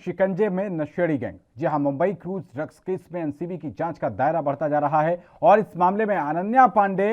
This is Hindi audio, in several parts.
शिकंजे में नशेड़ी गैंग। जी हां, मुंबई क्रूज ड्रग्स केस में एनसीबी की जांच का दायरा बढ़ता जा रहा है और इस मामले में अनन्या पांडे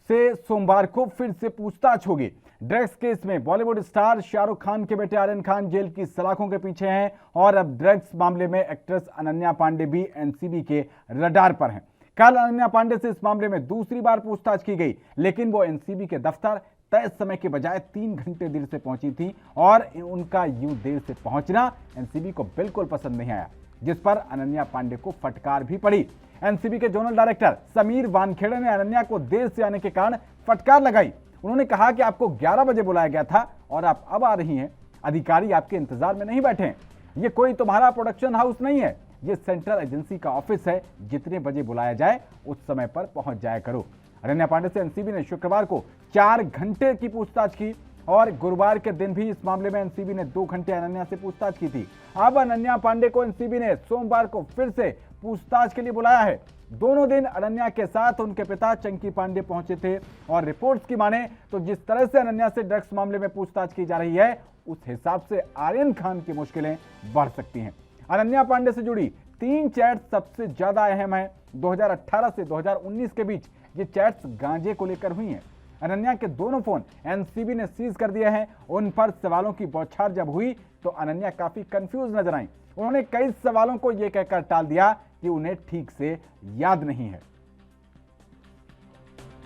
से सोमवार को फिर से पूछताछ होगी। ड्रग्स केस में बॉलीवुड स्टार शाहरुख खान के बेटे आर्यन खान जेल की सलाखों के पीछे हैं और अब ड्रग्स मामले में एक्ट्रेस अनन्या पांडे भी एनसीबी के रडार पर हैं। कल अनन्या पांडे से इस मामले में दूसरी बार पूछताछ की गई, लेकिन वो एनसीबी के दफ्तर तय समय के बजाय 3 घंटे देर से पहुंची थी और उनका यूं देर से पहुंचना एनसीबी को बिल्कुल पसंद नहीं आया, जिस पर अनन्या पांडे को फटकार भी पड़ी। एनसीबी के जोनल डायरेक्टर समीर वानखेड़े ने अनन्या को देर से आने के कारण फटकार लगाई। उन्होंने कहा कि आपको 11 बजे बुलाया गया था और आप अब आ रही हैं। अधिकारी आपके इंतजार में नहीं बैठे हैं। ये कोई तुम्हारा प्रोडक्शन हाउस नहीं है, ये सेंट्रल एजेंसी का ऑफिस है। जितने बजे बुलाया जाए उस समय पर पहुंच जाया करो। अनन्या पांडे से एनसीबी ने शुक्रवार को 4 घंटे की पूछताछ की और गुरुवार के दिन भी इस मामले में एनसीबी ने 2 घंटे अनन्या से पूछताछ की थी। अब अनन्या पांडे को एनसीबी ने सोमवार को फिर से पूछताछ के लिए बुलाया है। दोनों दिन अनन्या के साथ उनके पिता चंकी पांडे पहुंचे थे और रिपोर्ट्स की माने तो जिस तरह से अनन्या से ड्रग्स मामले में पूछताछ की जा रही है, उस हिसाब से आर्यन खान की मुश्किलें बढ़ सकती हैं। अनन्या पांडे से जुड़ी 3 चैट सबसे ज्यादा अहम है। 2018 से 2019 के बीच ये चैट्स गांजे को लेकर हुई हैं। अनन्या के दोनों फोन एनसीबी ने सीज कर दिए हैं। उन पर सवालों की बौछार जब हुई तो अनन्या काफी कंफ्यूज नजर आई। उन्होंने कई सवालों को यह कहकर टाल दिया कि उन्हें ठीक से याद नहीं है।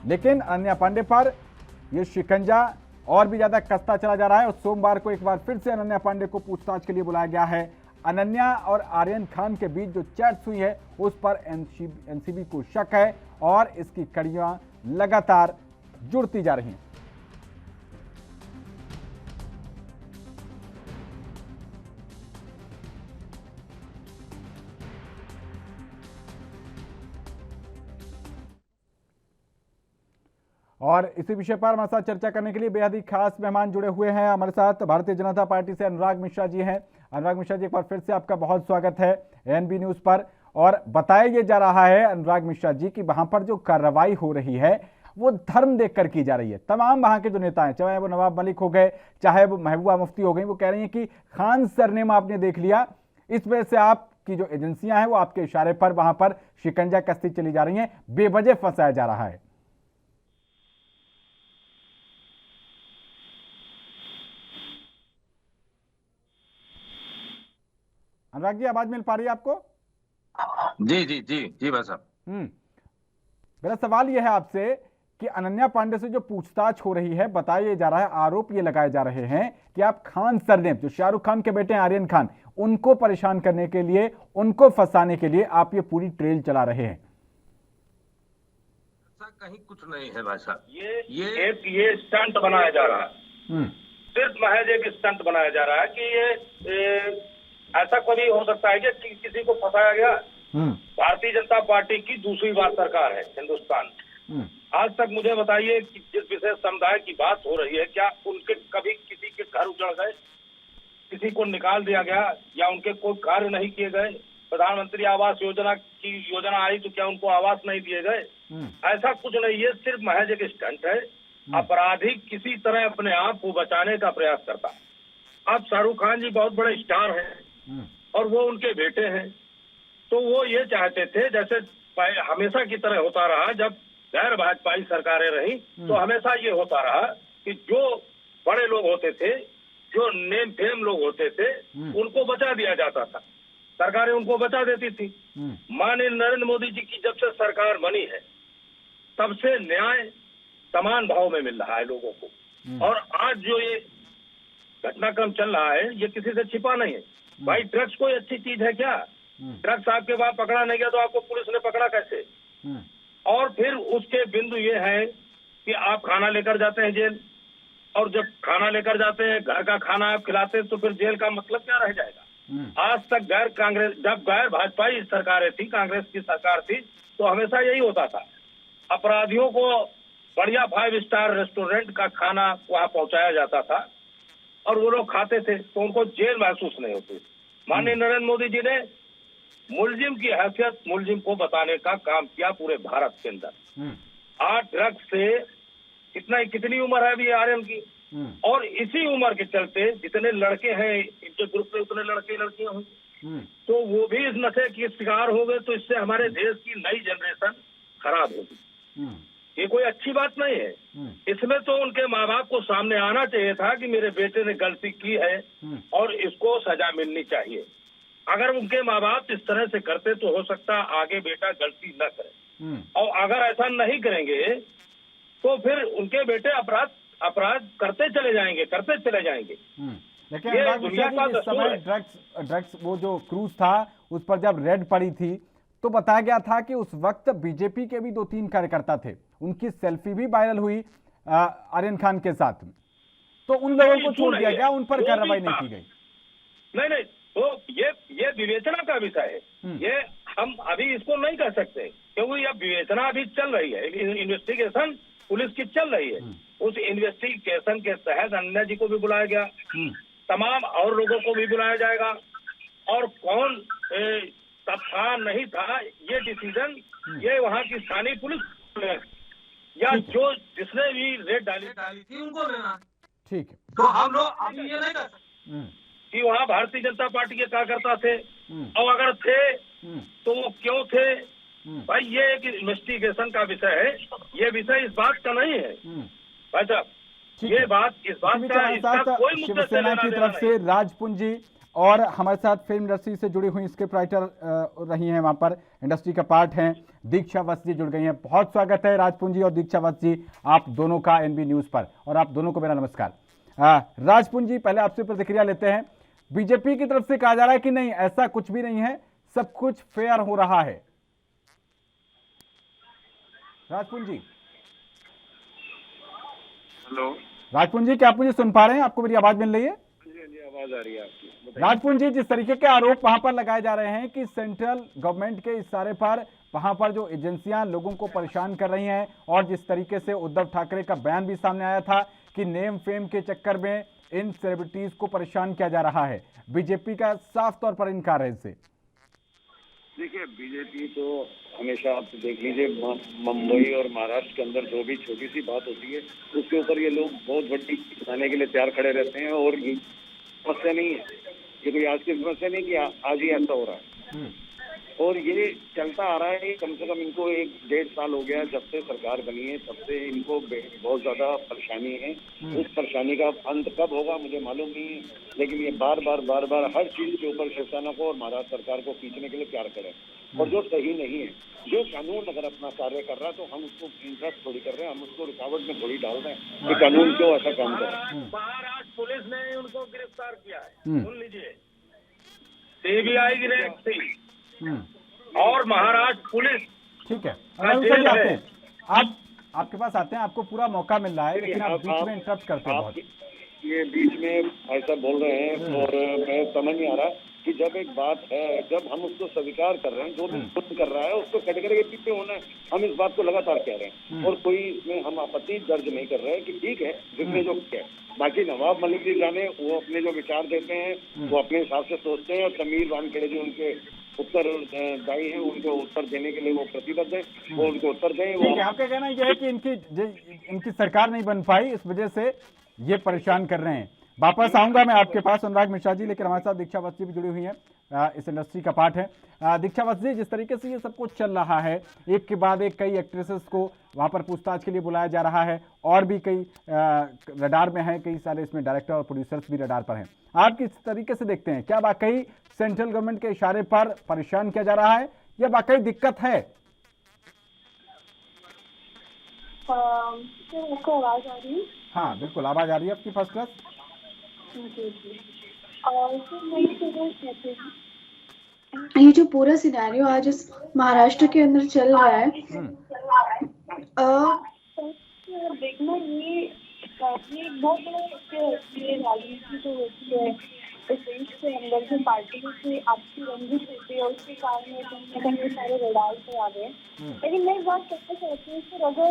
लेकिन अनन्या पांडे पर यह शिकंजा और भी ज्यादा कसता चला जा रहा है और सोमवार को एक बार फिर से अनन्या पांडे को पूछताछ के लिए बुलाया गया है। अनन्या और आर्यन खान के बीच जो चैट्स हुई है उस पर एनसीबी को शक है और इसकी कड़ियां लगातार जुड़ती जा रही हैं। और इसी विषय पर हमारे साथ चर्चा करने के लिए बेहद ही खास मेहमान जुड़े हुए हैं। हमारे साथ भारतीय जनता पार्टी से अनुराग मिश्रा जी हैं। अनुराग मिश्रा जी, एक बार फिर से आपका बहुत स्वागत है एएनबी न्यूज पर। और बताया ये जा रहा है अनुराग मिश्रा जी कि वहां पर जो कार्रवाई हो रही है वो धर्म देखकर की जा रही है। तमाम वहां के जो नेता हैं, चाहे वो नवाब मलिक हो गए, चाहे वो महबूबा मुफ्ती हो गई, वो कह रही हैं कि खान सरनेम आपने देख लिया, इस वजह से आपकी जो एजेंसियां हैं वो आपके इशारे पर वहां पर शिकंजा कसती चली जा रही हैं, बेवजह फंसाया जा रहा है। अनुराग जी, आवाज मिल पा रही है आपको? जी जी जी जी भाई साहब। मेरा सवाल यह है आपसे कि अनन्या पांडे से जो पूछताछ हो रही है, बताया जा रहा है, आरोप ये लगाए जा रहे हैं कि आप खान सरनेम, जो शाहरुख खान के बेटे हैं आर्यन खान, उनको परेशान करने के लिए, उनको फंसाने के लिए आप ये पूरी ट्रेल चला रहे हैं। ऐसा कहीं कुछ नहीं है भाई साहब। ये स्टंट बनाया जा रहा है। सिर्फ महज एक स्टंट बनाया जा रहा है कि ये ऐसा कभी हो सकता है कि किसी को फंसाया गया। भारतीय जनता पार्टी की दूसरी बार सरकार है हिंदुस्तान। आज तक मुझे बताइए कि जिस विशेष समुदाय की बात हो रही है, क्या उनके कभी किसी के घर उजड़ गए, किसी को निकाल दिया गया या उनके कोई कार्य नहीं किए गए? प्रधानमंत्री आवास योजना की योजना आई तो क्या उनको आवास नहीं दिए गए? ऐसा कुछ नहीं, ये सिर्फ महज एक स्टंट है। अपराधी किसी तरह अपने आप को बचाने का प्रयास करता। अब शाहरुख खान जी बहुत बड़े स्टार हैं और वो उनके बेटे हैं, तो वो ये चाहते थे, जैसे हमेशा की तरह होता रहा, जब गैर भाजपाई सरकारें रही तो हमेशा ये होता रहा कि जो बड़े लोग होते थे, जो नेम फेम लोग होते थे, उनको बचा दिया जाता था, सरकारें उनको बचा देती थी। माननीय नरेंद्र मोदी जी की जब से सरकार बनी है, तब से न्याय समान भाव में मिल रहा है लोगों को। और आज जो ये घटनाक्रम चल रहा है, ये किसी से छिपा नहीं है। भाई, ड्रग्स कोई अच्छी चीज है क्या? ड्रग्स आपके पास पकड़ा नहीं गया तो आपको पुलिस ने पकड़ा कैसे? और फिर उसके बिंदु ये है कि आप खाना लेकर जाते हैं जेल, और जब खाना लेकर जाते हैं, घर का खाना आप खिलाते हैं, तो फिर जेल का मतलब क्या रह जाएगा? आज तक जब गैर भाजपाई सरकारें थी, कांग्रेस की सरकार थी, तो हमेशा यही होता था, अपराधियों को बढ़िया 5 स्टार रेस्टोरेंट का खाना वहां पहुंचाया जाता था और वो लोग खाते थे, तो उनको जेल महसूस नहीं होती। माननीय नरेंद्र मोदी जी ने मुलजिम की हैसियत मुलजिम को बताने का काम किया पूरे भारत के अंदर। आज ड्रग्स से कितनी उम्र है अभी आर्यन की? और इसी उम्र के चलते जितने लड़के हैं इनके ग्रुप में उतने लड़के लड़कियां होंगी, तो वो भी इस नशे के शिकार हो गए, तो इससे हमारे देश की नई जनरेशन खराब होगी। ये कोई अच्छी बात नहीं है। इसमें तो उनके माँ बाप को सामने आना चाहिए था कि मेरे बेटे ने गलती की है और इसको सजा मिलनी चाहिए। अगर उनके माँ बाप इस तरह से करते तो हो सकता आगे बेटा गलती न करे, और अगर ऐसा नहीं करेंगे तो फिर उनके बेटे अपराध करते चले जाएंगे। लेकिन ये अनुराग दुनिया मिश्रा का जी, इस दस्तूर समय है। ड्रग्स वो जो क्रूज था उस पर जब रेड पड़ी थी तो बताया गया था कि उस वक्त बीजेपी के भी 2-3 कार्यकर्ता थे, उनकी सेल्फी भी वायरल हुई आर्यन खान के साथ, तो उन लोगों को छोड़ दिया गया, उन पर कार्रवाई नहीं की गई। नहीं, तो ये विवेचना का विषय है। ये हम अभी इसको नहीं कर सकते क्योंकि यह विवेचना अभी चल रही है, इन्वेस्टिगेशन पुलिस की चल रही है। उस इन्वेस्टिगेशन के तहत अन्ना जी को भी बुलाया गया, तमाम और लोगों को भी बुलाया जाएगा, और कौन तब था नहीं था ये डिसीजन ये वहाँ की स्थानीय पुलिस या जो जिसने भी रेड डाली थी उनको लेना। ठीक है, तो हम लोग अभी ये नहीं कर सकते कि वहाँ भारतीय जनता पार्टी के कार्यकर्ता थे, और अगर थे तो वो क्यों थे। भाई ये एक इन्वेस्टिगेशन का विषय है, ये विषय इस बात का नहीं है भाई साहब। ये बात इस बात का इसका कोई मुद्दे से शिवसेना लेना की देना तरफ से राजपुंजी और हमारे साथ फिल्म इंडस्ट्री से जुड़ी हुई स्क्रिप्ट राइटर रही हैं, वहां पर इंडस्ट्री का पार्ट हैं, दीक्षा वत्स जी जुड़ गई हैं। बहुत स्वागत है राजपुंजी और दीक्षा वत्स जी आप दोनों का एनबी न्यूज पर, और आप दोनों को मेरा नमस्कार। राजपुंजी, पहले आपसे प्रतिक्रिया लेते हैं। बीजेपी की तरफ से कहा जा रहा है कि नहीं, ऐसा कुछ भी नहीं है, सब कुछ फेयर हो रहा है। राजपुंजी, हेलो राजपुंजी, क्या आप मुझे सुन पा रहे हैं? आपको मेरी आवाज मिल रही है? आवाज आ रही है आपकी। राजपुंजी, जिस तरीके के आरोप वहां पर लगाए जा रहे हैं कि सेंट्रल गवर्नमेंट के इशारे पर वहां पर जो एजेंसियां लोगों को परेशान कर रही हैं, और जिस तरीके से उद्धव ठाकरे का बयान भी सामने आया था कि नेम फेम के चक्कर में इन सेलिब्रिटीज को परेशान किया जा रहा है, बीजेपी का साफ तौर पर इनकार है इससे। देखिए, बीजेपी तो हमेशा आप देख लीजिए मुंबई और महाराष्ट्र के अंदर जो भी छोटी सी बात होती है उसके ऊपर ये लोग बहुत बड़ी बनाने के लिए तैयार खड़े रहते हैं, और ये समस्या नहीं है, ये कोई आज की समस्या नहीं कि आज ही ऐसा हो रहा है, और ये चलता आ रहा है। कम से कम इनको 1-1.5 साल हो गया जब से सरकार बनी है, तब से इनको बहुत ज्यादा परेशानी है। उस परेशानी का अंत कब होगा मुझे मालूम नहीं है, लेकिन ये बार बार हर चीज के ऊपर शिवसेना को और महाराष्ट्र सरकार को खींचने के लिए तैयार करे, और जो सही नहीं है। जो कानून अगर अपना कार्य कर रहा है तो हम उसको इंटरेस्ट थोड़ी कर रहे हैं, हम उसको रुकावट में थोड़ी डाल रहे हैं कि कानून क्यों ऐसा काम कर रहा है। महाराष्ट्र पुलिस ने उनको गिरफ्तार किया है, सुन लीजिए, सीबीआई की रेड थी और महाराष्ट्र पुलिस। ठीक है, आते हैं आप, आपके पास आते हैं, आपको पूरा मौका मिल रहा है, लेकिन आप बीच में इंटरप्ट करते हैं बहुत। ये बीच में ऐसा बोल रहे हैं, और मैं समझ नहीं आ रहा कि जब एक बात है, जब हम उसको स्वीकार कर रहे हैं, जो भी खुद कर रहा है उसको कैटेगरी के पीछे होना है, हम इस बात को लगातार कह रहे हैं, और कोई इसमें हम आपत्ति दर्ज नहीं कर रहे हैं कि ठीक है जिसने जो किया। बाकी नवाब मलिक जी जाने, वो अपने जो विचार देते हैं वो अपने हिसाब से सोचते हैं, और समीर वानखेड़े जो उनके उत्तरदायी हैं उनको उत्तर देने के लिए वो प्रतिबद्ध है, वो उनको उत्तर दें। ठीक है, आपका कहना यह है कि इनकी सरकार नहीं बन पाई, इस वजह से ये परेशान कर रहे हैं। वापस आऊंगा मैं आपके पास अनुराग मिश्रा जी, लेकिन हमारे साथ दीक्षा वत्स जी भी जुड़ी हुई हैं, इस इंडस्ट्री का पार्ट है। दीक्षा वत्स जी, जिस तरीके से ये सब कुछ चल रहा है, एक के बाद एक कई एक्ट्रेसेस को वहां पर पूछताछ के लिए बुलाया जा रहा है, और भी कई रडार में है, कई सारे इसमें डायरेक्टर और प्रोड्यूसर्स भी रडार पर हैं, आप किस तरीके से देखते हैं? क्या वाकई सेंट्रल गवर्नमेंट के इशारे पर परेशान किया जा रहा है, या वाकई दिक्कत है? आपको आवाज आ रही है? हाँ बिल्कुल, आवाज आ रही है आपकी फर्स्ट क्लास। ये जो पूरा सिनेरियो आज इस महाराष्ट्र के अंदर चल रहा है, देखना ये बहुत बड़ा सत्य होती है, राजनीति जो होती है इस देश के अंदर जो पार्टियों से आपसी रंजिश होती है, उसके कारण ये सारे रडार पे आ गए। लेकिन मैं एक बात कहना चाहती हूँ कि अगर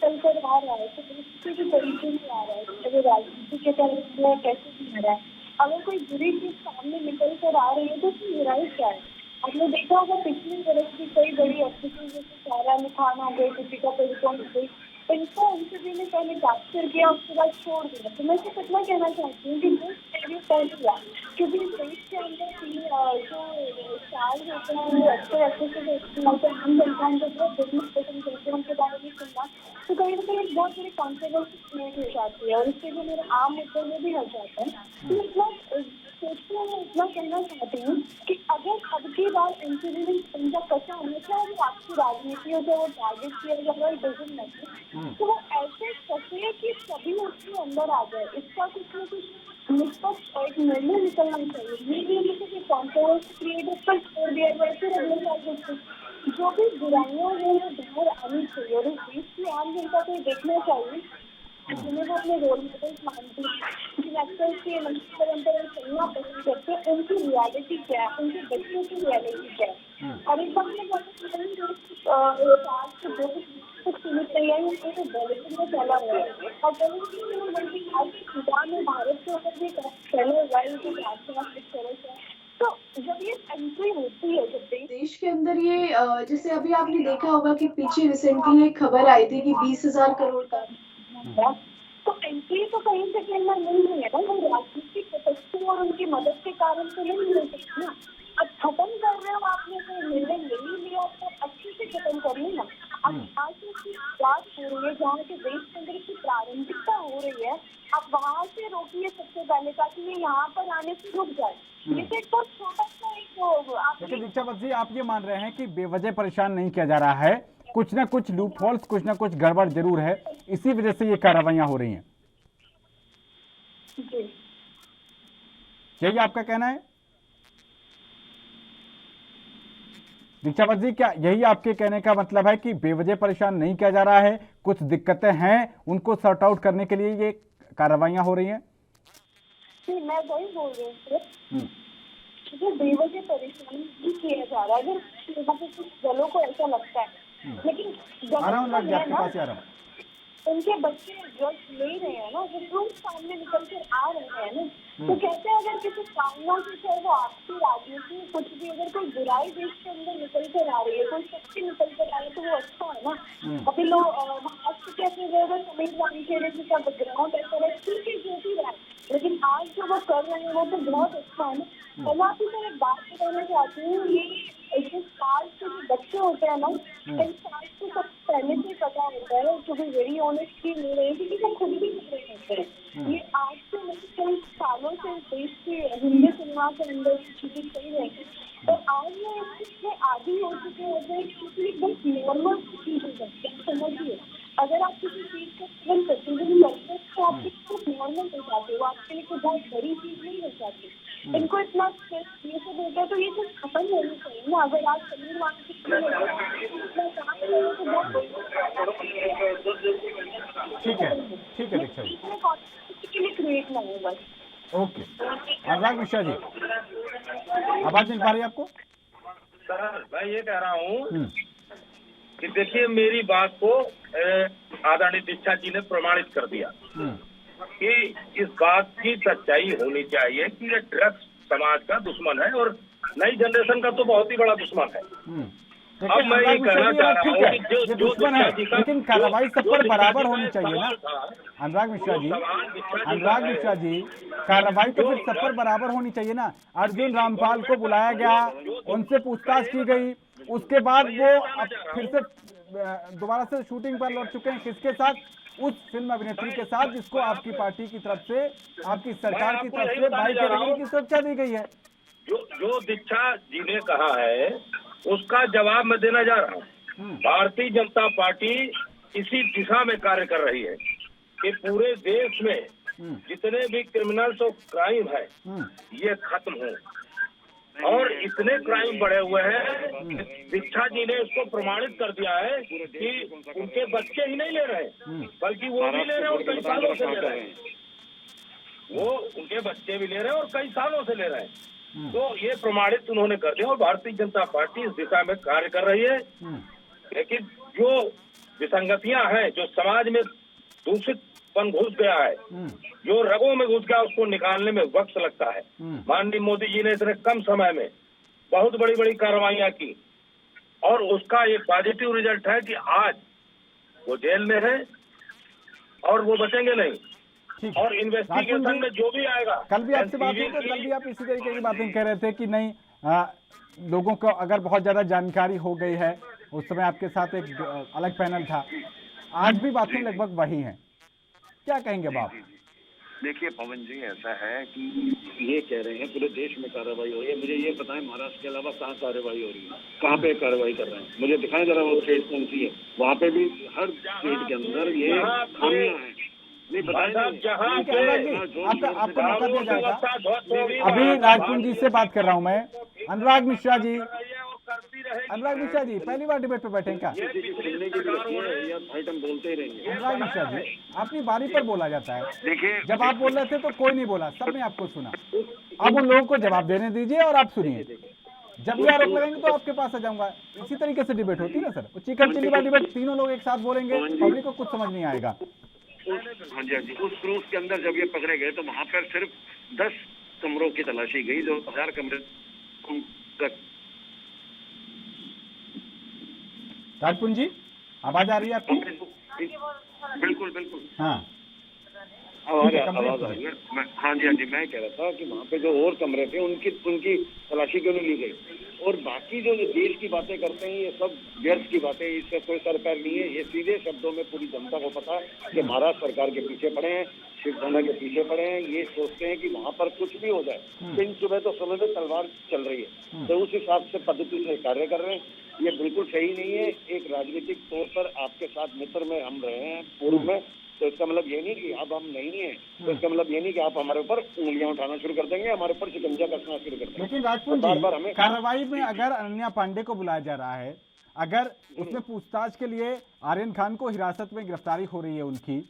चल कर आ रहा है तो किसी भी तरीके से आ रहा है, अगर राजनीति के तरफ जो कैसे भी आ रहा है, अगर कोई बुरी चीज सामने निकल कर आ रही है तो उसकी बुराई क्या है? आपने देखा होगा पिछले बरस की कई बड़ी एक्ट्रेसेस जैसे सारा अली खान हो गई, दीपिका पादुकोण हो गई, इनको एनसीबी ने पहले कैप्चर किया, उसके बाद छोड़ दिया। तो मैं सिर्फ इतना कहना चाहती हूँ कि जो पहले हुआ, क्योंकि देश के अंदर जो स्टार्स होते हैं वो अच्छे अच्छे से देखते हैं, तो हम इंसान जब वो बिजनेस पसंद करते हैं उनके बारे में सुनना, तो कहीं ना कहीं बहुत बड़ी कॉन्ट्रोवर्सी क्रिएट हो जाती है और इससे जो मेरे आम मुद्दों में भी हट जाता है। तो मतलब सोचते हैं, मैं इतना कहना चाहती हूँ कि अगर अब की बार एनसीबी में इनका कसा होना चाहिए, आपकी राजनीति हो चाहे वो टारगेट किया जाए और डिजन नहीं, तो वो ऐसे कसे कि सभी उसके अंदर आ जाए। इसका कुछ न कुछ निष्पक्ष एक निर्णय निकलना चाहिए। ये जैसे कॉन्ट्रोवर्सी क्रिएट पर छोड़ दिया जाए, फिर अगले साल जो भी बुराइयां हैं वो बाहर आनी चाहिए और इस देश की आम जनता को देखना चाहिए जिन्हें वो अपने रोल मॉडल्स मानते हैं, जिन एक्टर्स के नक्शे परंपरा चलना पसंद करते हैं, उनकी रियलिटी क्या है, उनके बच्चों की रियलिटी क्या है। और एक बात मैं कुछ सीमित नहीं है, ये बॉलीवुड में चला हुआ है और बॉलीवुड में आज सुधार में भारत के ऊपर भी चले हुआ है जो राजनीतिक इस तरह से। तो जब ये एंट्री होती है, जब देश के अंदर ये जैसे अभी आपने देखा होगा कि पीछे रिसेंटली एक खबर आई थी कि 20,000 करोड़ का, तो एंट्री तो कहीं से करना नहीं है ना, वो राजनीतिक प्रत्यक्ष और उनकी मदद के कारण तो नहीं मिल सकती ना। अब खत्म कर रहे हो आपने, तो निर्णय ले ही लिया तो अच्छे से खत्म कर लेना। अब आज की बात हो रही है जहाँ के देश के अंदर की प्रारंभिकता हो रही है, आप वहाँ से रोकिए सबसे पहले ताकि ये यहाँ पर आने से रुक जाए। ये तो एक बहुत छोटा सा एक लेकिन दीक्षा वत्स जी, आप ये मान रहे हैं कि बेवजह परेशान नहीं किया जा रहा है, कुछ ना कुछ लूप होल्स, कुछ ना कुछ गड़बड़ जरूर है, इसी वजह से ये कार्रवाइयां हो रही हैं, यही आपका कहना है दीक्षा वत्स जी? क्या यही आपके कहने का मतलब है कि बेवजह परेशान नहीं किया जा रहा है, कुछ दिक्कतें हैं उनको सॉर्ट आउट करने के लिए ये कार्रवाइयां हो रही हैं? मैं वही बोल रही हूँ जो बेवजह परेशान नहीं किया जा रहा है। अगर कुछ दलों को ऐसा लगता है, लेकिन उनके बच्चे ड्रग्स ले रहे हैं ना, वो प्रूफ सामने निकल कर आ रहे हैं ना, तो कहते हैं अगर किसी कामना से चाहे वो आपकी राजनीति कुछ भी, अगर कोई बुराई देश के अंदर निकल कर आ रही है, कोई शक्ति निकल कर आ रही है, तो वो अच्छा है ना। अभी लोग महाराष्ट्र के अपने जगह समीर वानखेड़े जी का बैकग्राउंड ऐसा है, ठीक है जो भी रहा है, लेकिन आज जो वो कर रहे हैं वो तो बहुत अच्छा है ना। और मैं आपको मैं एक बात बताना चाहती हूँ, ये जो साल के जो बच्चे होते हैं ना, इन साल को सब पहले से पता होता है, क्योंकि वेरी ऑनेस्टली ले रहे हैं क्योंकि वो खुद भी कर रहे होते हैं। ये आज से नहीं कई सालों से देश के हिंदी सिनेमा के अंदर चीजें चल रही है, तो आज ये इसमें आदि हो चुके होते हैं क्योंकि एकदम नॉर्मल चीज हो जाती है। समझिए, अगर आप किसी चीज का केवल प्रतिदिन करते हैं तो आपके कुछ नॉर्मल हो जाते हो, आपके लिए कोई बहुत बड़ी चीज नहीं हो जाती। इनको इतना स्ट्रेस ये सब होता है, तो ये सब खत्म होनी चाहिए ना। अगर आप समीर ठीक है दीक्षा जी, के लिए क्रिएट नहीं बस। ओके। अनुराग मिश्रा जी, आवाज मिल पा रही है आपको? सर मैं ये कह रहा हूँ कि देखिए मेरी बात को आदरणीय दीक्षा जी ने प्रमाणित कर दिया कि इस बात की सच्चाई होनी चाहिए कि ये ड्रग्स समाज का दुश्मन है और नई जनरेशन का तो बहुत ही बड़ा दुश्मन है। अब मैं ये कहना चाह रहा हूँ कि जो दुश्मन है, लेकिन कार्रवाई सब पर बराबर होनी चाहिए ना अनुराग मिश्रा जी। अनुराग मिश्रा जी, कार्रवाई तो फिर सब पर बराबर होनी चाहिए ना। अर्जुन रामपाल को बुलाया गया, उनसे पूछताछ की गई, उसके बाद वो अब फिर से दोबारा से शूटिंग पर लौट चुके हैं। किसके साथ? उस फिल्म अभिनेत्री के साथ जिसको आपकी पार्टी की तरफ से, आपकी सरकार की तरफ से बाइक कैटेगरी की सुरक्षा दी गई है। जो दीक्षा जी ने कहा है उसका जवाब मैं देना जा रहा हूँ। भारतीय जनता पार्टी इसी दिशा में कार्य कर रही है कि पूरे देश में जितने भी क्रिमिनल्स और क्राइम है ये खत्म हो, और इतने क्राइम बढ़े हुए हैं, दीक्षा जी ने उसको प्रमाणित कर दिया है कि उनके बच्चे ही नहीं ले रहे बल्कि वो भी ले रहे हैं और कई सालों से ले रहे हैं, वो उनके बच्चे भी ले रहे हैं और कई सालों से ले रहे हैं। तो ये प्रमाणित उन्होंने कर दिया और भारतीय जनता पार्टी इस दिशा में कार्य कर रही है। लेकिन जो विसंगतियां हैं, जो समाज में दूषितपन घुस गया है, जो रगों में घुस गया, उसको निकालने में वक्त लगता है। माननीय मोदी जी ने इतने कम समय में बहुत बड़ी बड़ी कार्रवाइयां की और उसका एक पॉजिटिव रिजल्ट है कि आज वो जेल में है और वो बचेंगे नहीं। ठीक और है। इन्वेस्टिगेशन राजकुल जी, में जो भी आएगा, कल भी आपसे बात हुई तो कल भी आप इसी तरीके की बातें कह रहे थे कि नहीं लोगों को अगर बहुत ज्यादा जानकारी हो गई है, उस समय आपके साथ एक अलग पैनल था, आज भी बातें लगभग वही हैं, क्या कहेंगे अब आप? देखिए पवन जी, ऐसा है कि ये कह रहे हैं पूरे देश में कार्रवाई हो रही है। मुझे ये बताएं महाराष्ट्र के अलावा कहाँ कार्रवाई हो रही है, कहाँ पे कार्रवाई कर रहे हैं? मुझे दिखाएं जरा वो स्टेट कौन सी है। वहाँ पे भी हर स्टेट के अंदर ये खामियां हैं। नहीं बताएं जहाँ ठीक है, अनुराग जी, आपको मौका दिया जाएगा। अभी अभी राजकुल जी से बात कर रहा हूं मैं। अनुराग मिश्रा जी, करती रहेगी। अनुराग मिश्रा जी पहली बार डिबेट पे बैठे क्या? सुनने की भी होती है या आइटम बोलते ही रहेंगे। अनुराग मिश्रा जी, अपनी बारी पर बोला जाता है। देखिए जब आप बोल रहे थे तो कोई नहीं बोला, सबने आपको सुना। अब उन लोगों को जवाब देने दीजिए और आप सुनिए। जब भी आरोप लगाएंगे तो आपके पास आ जाऊंगा। इसी तरीके से डिबेट होती है ना सर, वो चिकन चिल्ली वाली डिबेट, तीनों लोग एक साथ बोलेंगे, पब्लिक को कुछ समझ नहीं आएगा। हाँ जी, उस क्रूज के अंदर जब ये पकड़े गए तो वहाँ पर सिर्फ 10 कमरों की तलाशी गई, जो 1000 कमरे। राजकुल जी, आवाज आ रही है आपकी? बिल्कुल बिल्कुल, हाँ आवाज आ रही है। हाँ जी, मैं कह रहा था कि वहाँ पे जो और कमरे थे उनकी तलाशी क्यों नहीं ली गई? और बाकी जो देश की बातें करते हैं, ये सब व्यर्थ की बातें, इससे कोई सर पैर नहीं है। ये सीधे शब्दों में पूरी जनता को पता है कि महाराष्ट्र सरकार के पीछे पड़े हैं, शिवसेना के पीछे पड़े हैं। ये सोचते हैं कि वहाँ पर कुछ भी हो जाए, दिन सुबह तो सुबह में तलवार चल रही है, तो उस हिसाब से पद्धति से कार्य कर रहे हैं। ये बिल्कुल सही नहीं है। एक राजनीतिक तौर पर आपके साथ मित्र में हम रहे हैं पूर्व में, तो इसका मतलब ये नहीं कि अब हम नहीं है, तो इसका मतलब ये नहीं कि आप हमारे ऊपर उंगलियां उठाना शुरू कर देंगे, हमारे ऊपर शिकंजा कसना शुरू कर देंगे। लेकिन राजकुल जी, कार्रवाई में अगर अनन्या पांडे को बुलाया जा रहा है, अगर उसमें पूछताछ के लिए आर्यन खान को हिरासत में गिरफ्तारी हो रही है उनकी,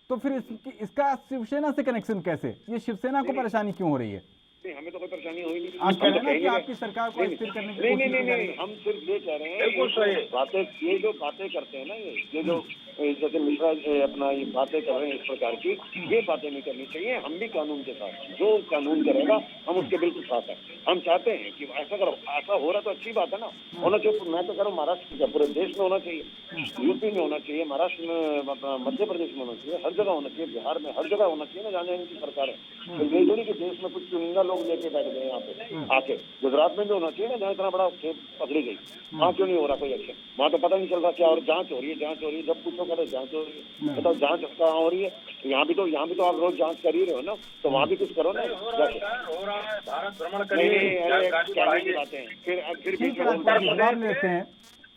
तो फिर इसका शिवसेना से कनेक्शन कैसे? ये शिवसेना को परेशानी क्यों हो रही है? हमें तो कोई परेशानी हुई नहीं। आप कह रहे हैं ना कि आपकी सरकार को स्थिर करने की कोशिश की जा रही है। हम सिर्फ ये कह रहे हैं, बिल्कुल सही बातें, ये जो बातें करते हैं ना, ये जो जैसे मिश्रा अपना ये बातें कर रहे हैं इस प्रकार की, ये बातें नहीं करनी चाहिए। हम भी कानून के साथ, जो कानून करेगा हम उसके बिल्कुल साथ हैं। हम चाहते हैं कि ऐसा करो, ऐसा हो रहा तो अच्छी बात है ना, होना चाहिए। मैं तो कह रहा हूँ महाराष्ट्र का पूरे देश में होना चाहिए, यूपी में होना चाहिए, महाराष्ट्र में, मध्य प्रदेश में होना चाहिए, हर जगह होना चाहिए, बिहार में हर जगह होना चाहिए ना, जाने इनकी सरकार है। तो ये नहीं कि देश में कुछ चुनिंदा लोग लेके बैठ गए यहाँ पे आके। गुजरात में भी होना चाहिए ना, जहाँ इतना बड़ा खेत पकड़ी गई, वहाँ क्यों नहीं हो रहा कोई एक्शन? वहाँ तो पता नहीं चल रहा क्या, और जांच हो रही है, जब पूछो करे जांच हो रही है, बताओ जांच कहाँ हो रही है? यहाँ भी तो आप रोज जांच कर ही रहे हो ना, तो वहाँ भी कुछ करो ना। हो रहा है, भारत भ्रमण नहीं, कहने की करिए। बातें हैं, फिर ठीक है,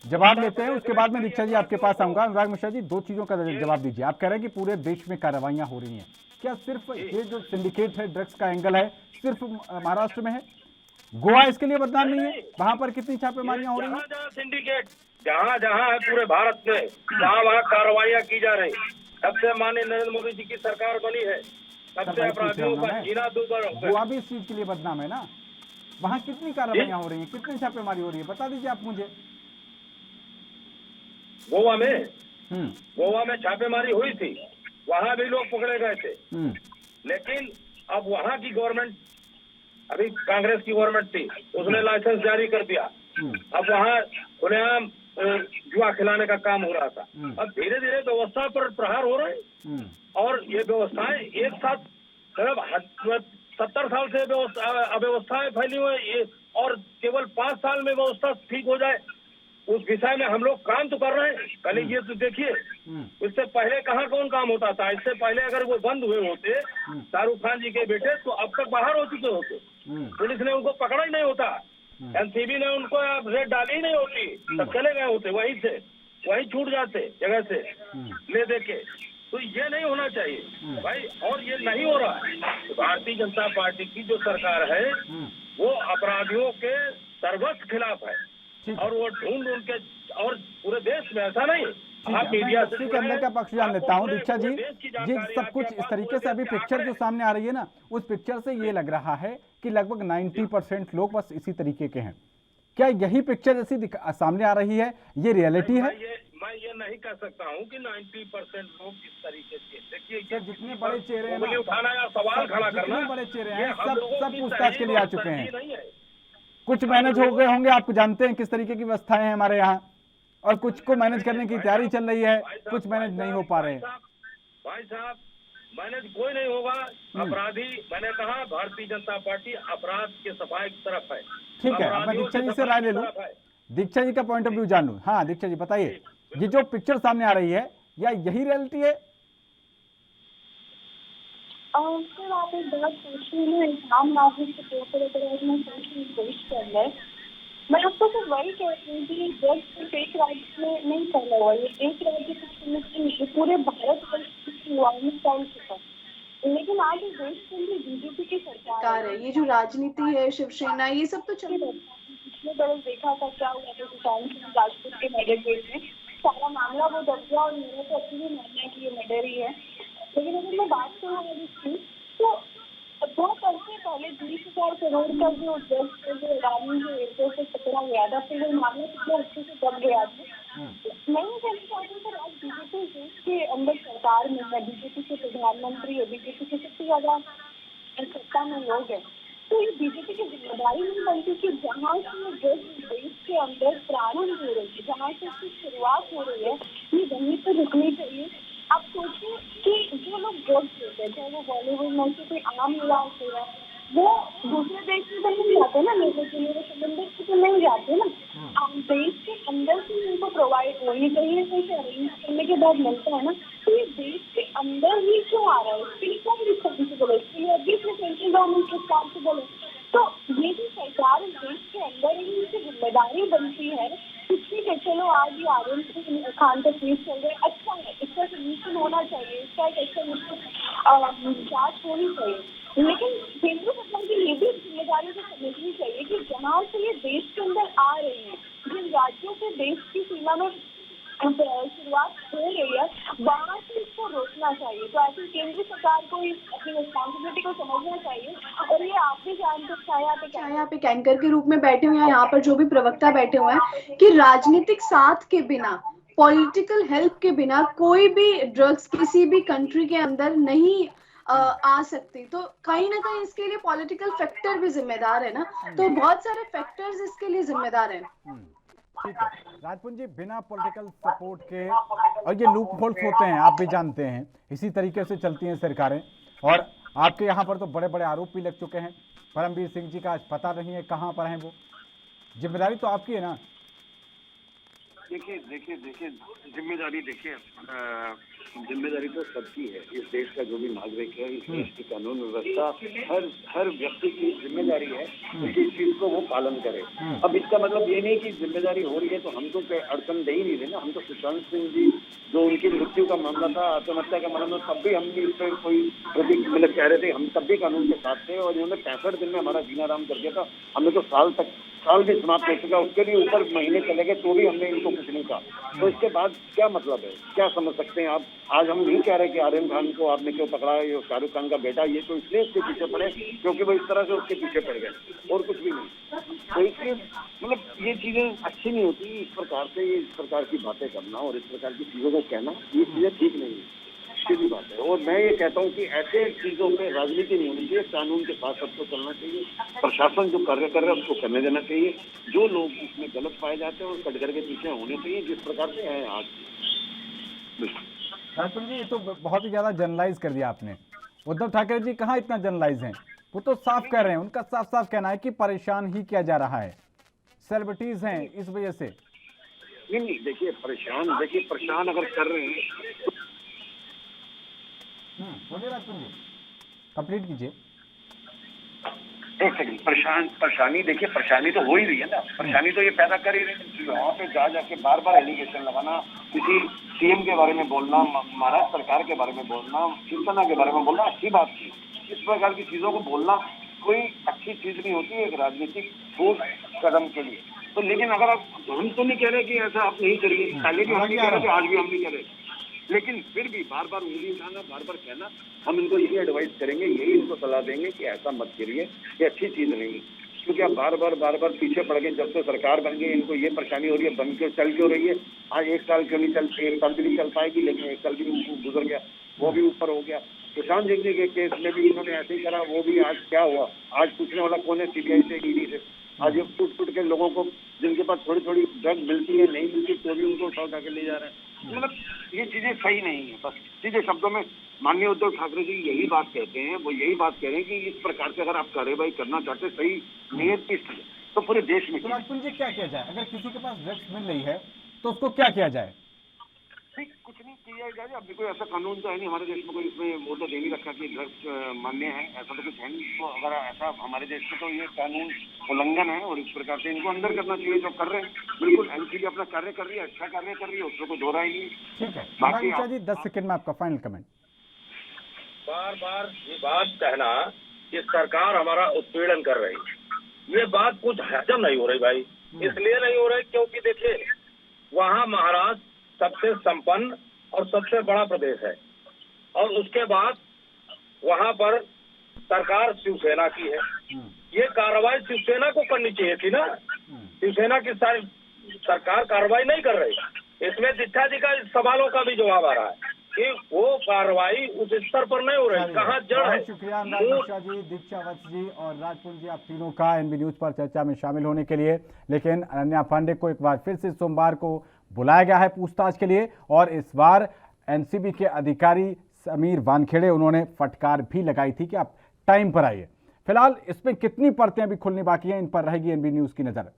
जवाब लेते हैं। उसके बाद में दीक्षा जी आपके पास आऊंगा। अनुराग मिश्रा जी, दो चीजों का जवाब दीजिए। आप कह रहे हैं कि पूरे देश में कार्रवाइयां हो रही हैं, क्या सिर्फ ये जो सिंडिकेट है, ड्रग्स का एंगल है, सिर्फ महाराष्ट्र में है? गोवा इसके लिए बदनाम नहीं है? वहां पर कितनी छापेमारियां हो रही हैं? जहाँ सिंडिकेट जहाँ है पूरे भारत में, वहाँ कार्रवाइयाँ की जा रही। तब से माननीय नरेंद्र मोदी जी की सरकार बनी है, तब से अपराधियों का जीना दूभर हो गया। गोवा भी इस चीज के लिए बदनाम है ना? वहां कितनी कार्रवाइयां हो रही हैं, कितनी छापेमारी हो रही है, बता दीजिए आप मुझे। गोवा में छापेमारी हुई थी, वहाँ भी लोग पकड़े गए थे, लेकिन अब वहाँ की गवर्नमेंट, अभी कांग्रेस की गवर्नमेंट थी, उसने लाइसेंस जारी कर दिया। अब वहाँ खुलेआम जुआ खिलाने का काम हो रहा था। अब धीरे धीरे व्यवस्था पर प्रहार हो रहे हैं, और ये व्यवस्थाएं एक साथ करीब 70 साल से अव्यवस्थाएं फैली हुई है, और केवल 5 साल में व्यवस्था ठीक हो जाए, उस विषय में हम लोग काम तो कर रहे हैं। कल ये तो देखिए, इससे पहले कहाँ कौन काम होता था? इससे पहले अगर वो बंद हुए होते शाहरुख खान जी के बेटे, तो अब तक बाहर हो चुके होते। पुलिस ने उनको पकड़ा ही नहीं होता, एनसीबी ने उनको रेड डाली ही नहीं होती, तब चले गए होते वहीं छूट जाते जगह से ले दे के। तो ये नहीं होना चाहिए भाई, और ये नहीं हो रहा है। भारतीय जनता पार्टी की जो सरकार है वो अपराधियों के सर्वस्व खिलाफ है, और वो ढूंढ के, और पूरे देश में ऐसा नहीं। आप मीडिया से के अंदर का पक्ष जान लेता हूँ दीक्षा जी। सब कुछ इस तरीके से, अभी पिक्चर जो सामने आ रही है ना, उस पिक्चर से ये लग रहा है कि लगभग 90% लोग बस इसी तरीके के हैं। क्या यही पिक्चर जैसी सामने आ रही है, ये रियलिटी है? मैं ये नहीं कह सकता हूँ कि 90% लोग इस तरीके से। देखिए, जितने बड़े चेहरे हैं, उठाना या सवाल खड़ा करना, बड़े चेहरे हैं, सब पूछताछ के लिए आ चुके हैं। कुछ मैनेज हो गए होंगे, आप जानते हैं किस तरीके की व्यवस्थाएं हैं हमारे यहाँ, और कुछ को मैनेज करने की तैयारी चल रही है, कुछ मैनेज नहीं हो पा रहे हैं। भाई साहब, मैंने कोई नहीं होगा अपराधी। मैंने कहा भारतीय जनता पार्टी अपराध के सफाई की तरफ है। ठीक है, अब मैं अपराधियों दीक्षा की जी से राय ले लूं, सफाई की तरफ है। दीक्षा जी का पॉइंट ऑफ व्यू जान लूं। हाँ दीक्षा जी बताइए, ये जो पिक्चर सामने आ रही है या यही रियलिटी है? सर आप एक बात पूछ रही हैं, इल्जाम नागरिक के पेपर वगैरह में सोचने की कोशिश कर रहे हैं। मैं आपको सिर्फ वही कह रही हूँ कि ड्रग्स सिर्फ एक राज्य में नहीं फैला हुआ है, एक राज्य से पूरे भारत वर्ष युवाओं में फैल चुका है। लेकिन आज इस देश के अंदर बीजेपी की सरकार है, ये जो राजनीति है, शिवसेना, ये सब तो चल रहा है। पिछले बरस देखा था क्या हुआ था सुशांत सिंह राजपूत के मर्डर केस में, सारा मामला वो दब गया और मेरा तो अपनी भी मानना है कि ये मर्डर ही है। लेकिन अगर मैं बात करूँ इसकी, तो बहुत अर्से पहले 20,000 करोड़ का जो ड्रग्स जो इरानी जो एयरपोर्ट से पकड़ा गया था, फिर वो मामला कितना अच्छे से दब गया था। मैं ये कहना चाहती हूँ, आज बीजेपी देश के अंदर सरकार में है, बीजेपी के प्रधानमंत्री है, बीजेपी के सबसे ज्यादा सत्ता में लोग हैं, तो ये बीजेपी की जिम्मेदारी नहीं बनती कि जहाँ से ड्रग्स देश के अंदर प्रारंभ हो रही है, जहाँ से इसकी शुरुआत हो रही है, ये वहीं पर रुकनी चाहिए। आप सोचिए कि जो लोग ड्रग्स लेते हैं, चाहे वो बॉलीवुड में से कोई आम इलाज हो रहा है, वो दूसरे देश में तो नहीं जाते ना लेने के लिए, वो समंदर से तो नहीं जाते ना, देश के अंदर से उनको प्रोवाइड होनी चाहिए, कैसे अरेंज करने के बाद मिलता है ना। तो ये देश के अंदर ही क्यों आ रहा है, इसके लिए कौन रिस्पॉन्सिबल है? इसके लिए अभी सेंट्रल गवर्नमेंट रिस्पॉन्सिबल है। तो ये जो सरकार इस देश के अंदर ही इनकी जिम्मेदारी बनती है कि ठीक है चलो आज ये आर्यन खान का केस चल रहा है, अच्छा है, इसका सोल्यूशन होना चाहिए, इसका एक अच्छा जांच होनी चाहिए। लेकिन केंद्र सरकार की ये भी जिम्मेदारी को समझनी चाहिए कि जहाँ से ये देश के अंदर आ रहे हैं, जिन राज्यों से देश की सीमा में शुरुआत हो रही है, वहाँ से इसको रोकना चाहिए। तो ऐसे केंद्र सरकार को अपनी रिस्पॉन्सिबिलिटी को समझना चाहिए। और ये आप भी जानते हैं, चाहे आप एक एंकर के रूप में बैठे हुए हैं, यहाँ पर जो भी प्रवक्ता बैठे हुए हैं, कि राजनीतिक साथ के बिना, पॉलिटिकल हेल्प के बिना कोई भी ड्रग्स किसी भी कंट्री के अंदर नहीं आ सकती। तो कहीं ना कहीं इसके लिए पॉलिटिकल फैक्टर भी जिम्मेदार है ना, तो बहुत सारे फैक्टर्स इसके लिए जिम्मेदार हैं। ठीक है राजपुत जी, बिना पॉलिटिकल सपोर्ट के, और ये लूप होल्स होते हैं आप भी जानते हैं, इसी तरीके से चलती हैं सरकारें। और आपके यहाँ पर तो बड़े बड़े आरोप भी लग चुके हैं। परमवीर सिंह जी का आज पता नहीं है कहाँ पर हैं वो, जिम्मेदारी तो आपकी है ना? देखिए जिम्मेदारी तो सबकी है। इस देश का जो भी नागरिक है, इस देश की कानून व्यवस्था, हर व्यक्ति की जिम्मेदारी है कि इस चीज को वो पालन करे। अब इसका मतलब ये नहीं कि जिम्मेदारी हो रही है तो हम तो अड़चन दे ही नहीं रहे ना। हम तो सुशांत सिंह जी जो उनकी मृत्यु का मामला था, आत्महत्या का मामला, तब भी हम इस पर कोई मतलब कह रहे थे, हम तब भी कानून के साथ थे। और इन्होंने 65 दिन में हमारा जीना आराम कर दिया था। हमने तो साल भी समाप्त हो चुका, उसके भी ऊपर महीने चले गए तो भी हमने इनको कुछ नहीं कहा। तो इसके बाद क्या मतलब है, क्या समझ सकते हैं आप? आज हम नहीं कह रहे कि आर्यन खान को आपने क्यों पकड़ा, ये शाहरुख खान का बेटा, ये तो इसलिए उसके पीछे पड़े क्योंकि वो इस तरह से उसके पीछे पड़ गए, और कुछ भी नहीं। तो इसलिए मतलब ये चीजें अच्छी नहीं होती। इस प्रकार की बातें करना और इस प्रकार की चीजों को कहना, ये चीजें ठीक नहीं है, सीधी बात है। और मैं ये कहता हूँ कि ऐसे चीजों पे राजनीति नहीं होनी चाहिए, कानून के साथ सबको चलना चाहिए। प्रशासन जो कार्य कर रहा है उसको करने देना चाहिए। जो लोग इसमें गलत पाए जाते हैं वो कटघरे के पीछे होने चाहिए, जिस प्रकार से है आज। राजपुत जी, ये तो बहुत ही ज्यादा जनरलाइज कर दिया आपने। उद्धव ठाकरे जी कहाँ इतना जनरलाइज हैं, वो तो साफ कर रहे हैं, उनका साफ साफ कहना है कि परेशान ही किया जा रहा है, सेलिब्रिटीज हैं इस वजह से। नहीं देखिए परेशान अगर कर रहे हैं बोलिए राजपुत जी, कंप्लीट कीजिए। एक सेकंड, परेशानी देखिए, परेशानी तो हो ही रही है ना। परेशानी तो ये पैदा कर ही रही है। वहाँ पे जाके बार एलिगेशन लगाना, किसी सीएम के बारे में बोलना, महाराष्ट्र सरकार के बारे में बोलना, शिवसेना के बारे में बोलना अच्छी बात थी। इस प्रकार की चीजों को बोलना कोई अच्छी चीज नहीं होती है एक राजनीतिक ठोस कदम के लिए। तो लेकिन अगर आप, हम तो नहीं कह रहे कि ऐसा आप नहीं करिए, पहले भी हम नहीं कह रहे थे, आज भी हम नहीं कह रहे, लेकिन फिर भी बार उंगली उठाना, बार कहना, हम इनको यही एडवाइस करेंगे, यही इनको सलाह देंगे कि ऐसा मत करिए, ये अच्छी चीज नहीं। क्योंकि आप बार बार पीछे पड़ गए। जब से सरकार बन गई इनको ये परेशानी हो रही है, बन के चल क्यों रही है? आज 1 साल क्यों नहीं चलती, 1 साल भी नहीं चल पाएगी, लेकिन 1 साल भी गुजर गया, वो भी ऊपर हो गया। सुशांत सिंह जी के केस में भी इन्होंने ऐसे ही करा, वो भी आज क्या हुआ? आज पूछने वाला कौन है? सीबीआई से, ईडी से। आज ये टूट के लोगों को, जिनके पास थोड़ी ड्रग मिलती है, नहीं मिलती, तो भी उनको उठा के ले जा रहे हैं। मतलब ये चीजें सही नहीं है। बस सीधे शब्दों में माननीय उद्धव ठाकरे जी यही बात कहते हैं, वो यही बात कह रहे हैं कि इस प्रकार से अगर आप कार्रवाई करना चाहते हैं सही नियत की स्थिति तो पूरे देश में तो राजपुर जी क्या किया जाए, अगर किसी के पास ड्रग्स मिल रही है तो उसको क्या किया जाए? ठीक कुछ नहीं किया जाए। अभी कोई ऐसा कानून तो है नहीं हमारे देश में, कोई इसमें वो तो दे नहीं रखा कि ड्रग्स मान्य है, ऐसा तो कुछ है नहीं। तो अगर ऐसा हमारे देश में तो ये कानून उल्लंघन है और इस प्रकार से इनको अंदर करना चाहिए जो कर रहे हैं। बिल्कुल एनसीबी अपना कार्य कर रही है, अच्छा कार्य कर रही है, उसमें कोई दो राय नहीं। ठीक है बाकी ऊषा जी 10 सेकंड में आपका फाइनल कमेंट। बार बार ये बात कहना कि सरकार हमारा उत्पीड़न कर रही है, ये बात कुछ हजम नहीं हो रही भाई। इसलिए नहीं हो रही क्योंकि देखिए वहाँ महाराष्ट्र सबसे संपन्न और सबसे बड़ा प्रदेश है और उसके बाद वहाँ पर सरकार शिवसेना की है। ये कार्रवाई शिवसेना को करनी चाहिए थी ना, शिवसेना की सारी सरकार कार्रवाई नहीं कर रही। इसमें दीक्षा जी का सवालों का भी जवाब आ रहा है कि वो कार्रवाई उस स्तर पर नहीं हो रही, कहाँ जड़ है। बहुत शुक्रिया अनुराग मिश्रा जी, दीक्षा वत्स जी और राजपुर जी, आप तीनों का एनबी न्यूज पर चर्चा में शामिल होने के लिए। लेकिन अनन्या पांडे को एक बार फिर से सोमवार को बुलाया गया है पूछताछ के लिए और इस बार एनसीबी के अधिकारी समीर वानखेड़े उन्होंने फटकार भी लगाई थी कि आप टाइम पर आइए। फिलहाल इसमें कितनी परतें अभी खुलनी बाकी हैं, इन पर रहेगी एनबी न्यूज की नजर।